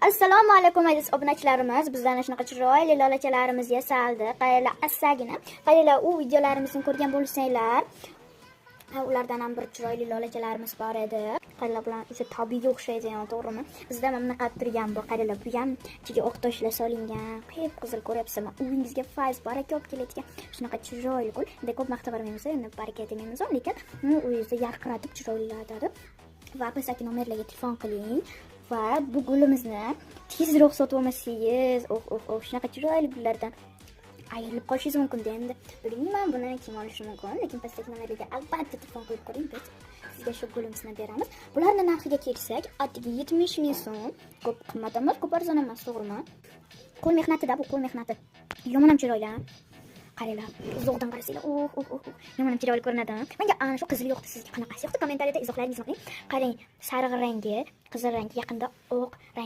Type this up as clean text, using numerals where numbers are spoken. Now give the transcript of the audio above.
Assalomu alaykum aziz obunachilarimiz. Bizdan shunaqa chiroyli lolachalarimiz yasaldi. Qayerlar assagina. Qayerlar u videolarimizni ko'rgan bo'lsanglar, ulardan ham bir chiroyli lolachalarimiz bor edi. Qayerlar bilan o'sha tabiiyga o'xshaydi, to'g'rimi? Bizda mana bunaqa turgan bu qayerlar, bu ham ichiga oq toshlar solingan. Qip-qizil ko'ryapsizmi? Uyingizga fayz, baraka olib keladigan shunaqa chiroyli gul. Endi ko'p maqtab bermaymiz, endi baraka aytmaymiz, lekin uyingizni yarqiratib chiroylatadi. Va pastdagi nomerlarga telefon qiling. Va bu gulimizni tezroq sotib olmasangiz, shunaqa chiroyli gullardan ayrilib qolishingiz mumkin-da. Endi bilmayman buni kim olishi mumkin, lekin pastdagi nomerlarga albatta telefon qilib ko'ring, biz sizga shu gulimizni beramiz. Bularni narxiga kelsak, atigi 70 ming so'm. Ko'p qimmat emas, ko'p arzon emas, to'g'rimi? Qo'l mehnatida bu, qo'l mehnati. Yomon ham chiroyli. Qaranglar, uzoqdan qarasanglar, yomon ham chiroyli ko'rinadi. Menga ana shu qizil yoqdi, sizga qanaqasi yoqdi? Kommentariyada izohlaringizni qo'ying. Qarang, sariq rangi, qizil rangi, yaqinda oq rang